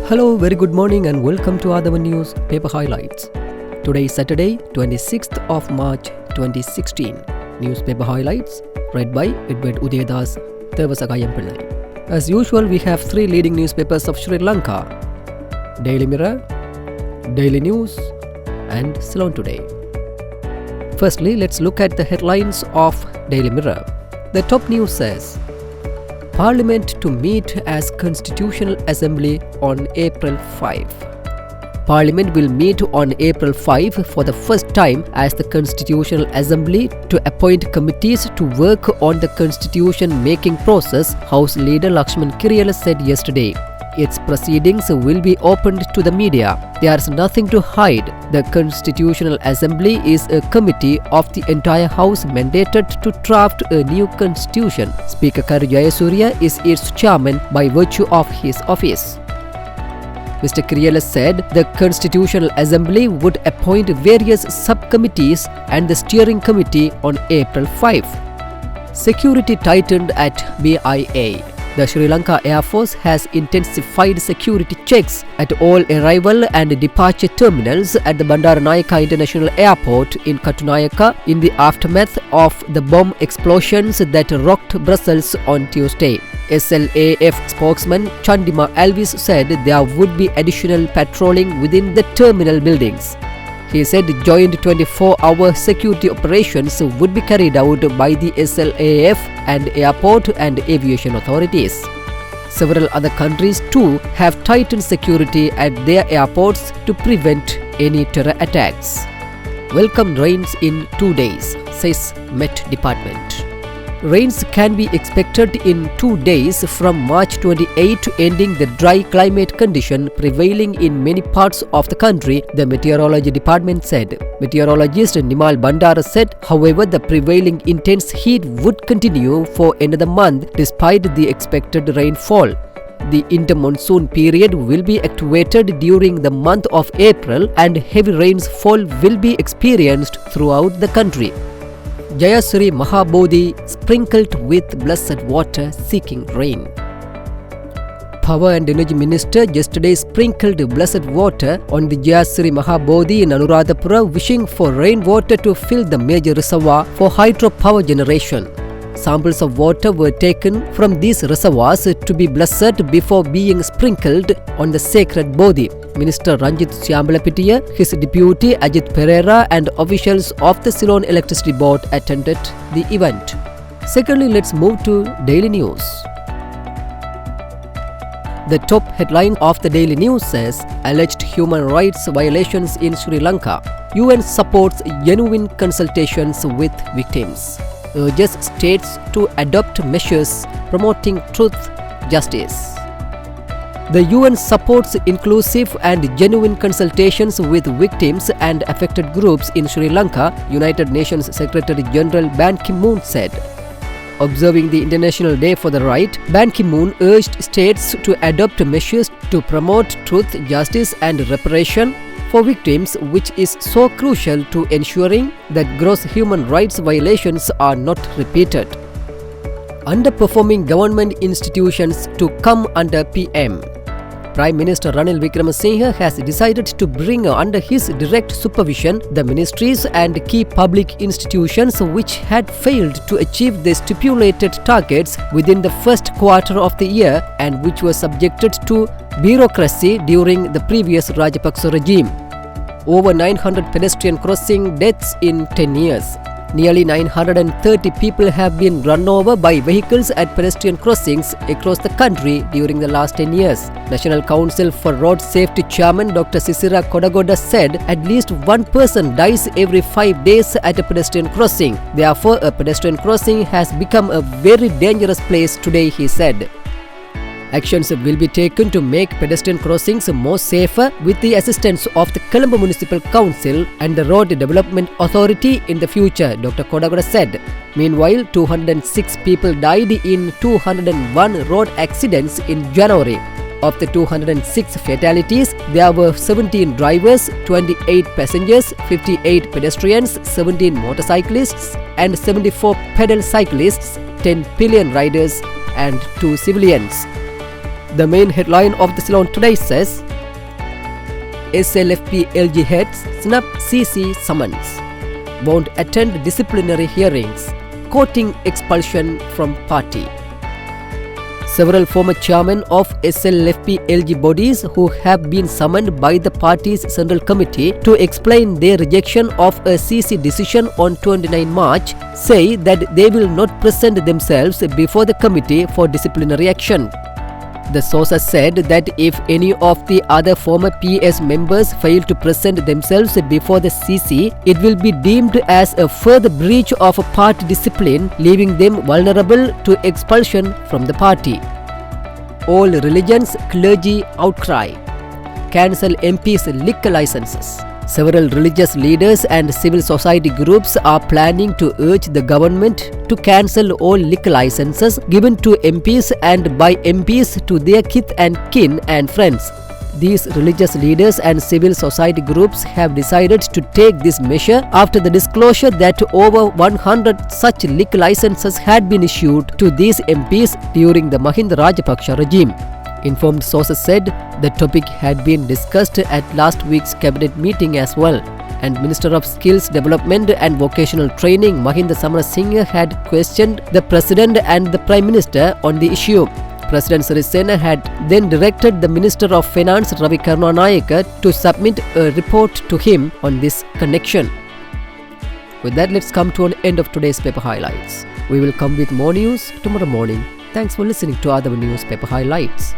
Hello, very good morning and welcome to Athavan News Paper Highlights. Today is Saturday, 26th of March 2016. Newspaper Highlights read by Edward Udedas Thevasakayam. As usual, we have three leading newspapers of Sri Lanka: Daily Mirror, Daily News and Ceylon Today. Firstly, let's look at the headlines of Daily Mirror. The top news says, Parliament to meet as Constitutional Assembly on April 5. Parliament will meet on April 5 for the first time as the Constitutional Assembly to appoint committees to work on the constitution-making process, House Leader Lakshman Kiriyala said yesterday. Its proceedings will be opened to the media. There is nothing to hide. The Constitutional Assembly is a committee of the entire House mandated to draft a new constitution. Speaker Kari Jayasuriya is its chairman by virtue of his office. Mr. Kiriyala said the Constitutional Assembly would appoint various subcommittees and the steering committee on April 5. Security tightened at BIA. The Sri Lanka Air Force has intensified security checks at all arrival and departure terminals at the Bandaranaike International Airport in Katunayaka in the aftermath of the bomb explosions that rocked Brussels on Tuesday. SLAF spokesman Chandima Alvis said there would be additional patrolling within the terminal buildings. He said joint 24-hour security operations would be carried out by the SLAF and airport and aviation authorities. Several other countries too have tightened security at their airports to prevent any terror attacks. Welcome rains in 2 days, says Met Department. Rains can be expected in 2 days from March 28 ending the dry climate condition prevailing in many parts of the country, the Meteorology Department said. Meteorologist Nimal Bandara said, however, the prevailing intense heat would continue for another month despite the expected rainfall. The inter-monsoon period will be activated during the month of April and heavy rainfall will be experienced throughout the country. Jayasri Mahabodhi sprinkled with blessed water seeking rain. Power and Energy Minister yesterday sprinkled blessed water on the Jayasri Mahabodhi in Anuradhapura, wishing for rainwater to fill the major reservoir for hydropower generation. Samples of water were taken from these reservoirs to be blessed before being sprinkled on the sacred Bodhi. Minister Ranjith Syambalapitiya, his deputy Ajit Pereira and officials of the Ceylon Electricity Board attended the event. Secondly, let's move to Daily News. The top headline of the Daily News says, Alleged human rights violations in Sri Lanka. UN supports genuine consultations with victims. Urges states to adopt measures promoting truth, justice. The UN supports inclusive and genuine consultations with victims and affected groups in Sri Lanka, United Nations Secretary General Ban Ki-moon said. Observing the International Day for the Right, Ban Ki-moon urged states to adopt measures to promote truth, justice and reparation for victims, which is so crucial to ensuring that gross human rights violations are not repeated. Underperforming government institutions to come under PM. Prime Minister Ranil Wickremesinghe has decided to bring under his direct supervision the ministries and key public institutions which had failed to achieve the stipulated targets within the first quarter of the year and which were subjected to bureaucracy during the previous Rajapaksa regime. Over 900 pedestrian crossing deaths in 10 years. Nearly 930 people have been run over by vehicles at pedestrian crossings across the country during the last 10 years. National Council for Road Safety Chairman Dr. Sisira Kodagoda said at least one person dies every 5 days at a pedestrian crossing. Therefore, a pedestrian crossing has become a very dangerous place today, he said. Actions will be taken to make pedestrian crossings more safer with the assistance of the Colombo Municipal Council and the Road Development Authority in the future, Dr. Kodagoda said. Meanwhile, 206 people died in 201 road accidents in January. Of the 206 fatalities, there were 17 drivers, 28 passengers, 58 pedestrians, 17 motorcyclists and 74 pedal cyclists, 10 pillion riders and 2 civilians. The main headline of the Ceylon today says, SLFP LG heads snap CC summons, won't attend disciplinary hearings, courting expulsion from party. Several former chairmen of SLFP LG bodies who have been summoned by the party's Central Committee to explain their rejection of a CC decision on 29 March say that they will not present themselves before the committee for disciplinary action. The sources said that if any of the other former PS members fail to present themselves before the CC, it will be deemed as a further breach of party discipline, leaving them vulnerable to expulsion from the party. All religions clergy outcry. Cancel MP's liquor licenses. Several religious leaders and civil society groups are planning to urge the government to cancel all liquor licenses given to MPs and by MPs to their kith and kin and friends. These religious leaders and civil society groups have decided to take this measure after the disclosure that over 100 such liquor licenses had been issued to these MPs during the Mahinda Rajapaksa regime. Informed sources said the topic had been discussed at last week's cabinet meeting as well, and Minister of Skills Development and Vocational Training Mahinda Samarasinghe had questioned the President and the Prime Minister on the issue. President Sirisena had then directed the Minister of Finance Ravi Karunanayake to submit a report to him on this connection. With that, let's come to an end of today's paper highlights. We will come with more news tomorrow morning. Thanks for listening to Athavan Newspaper Highlights.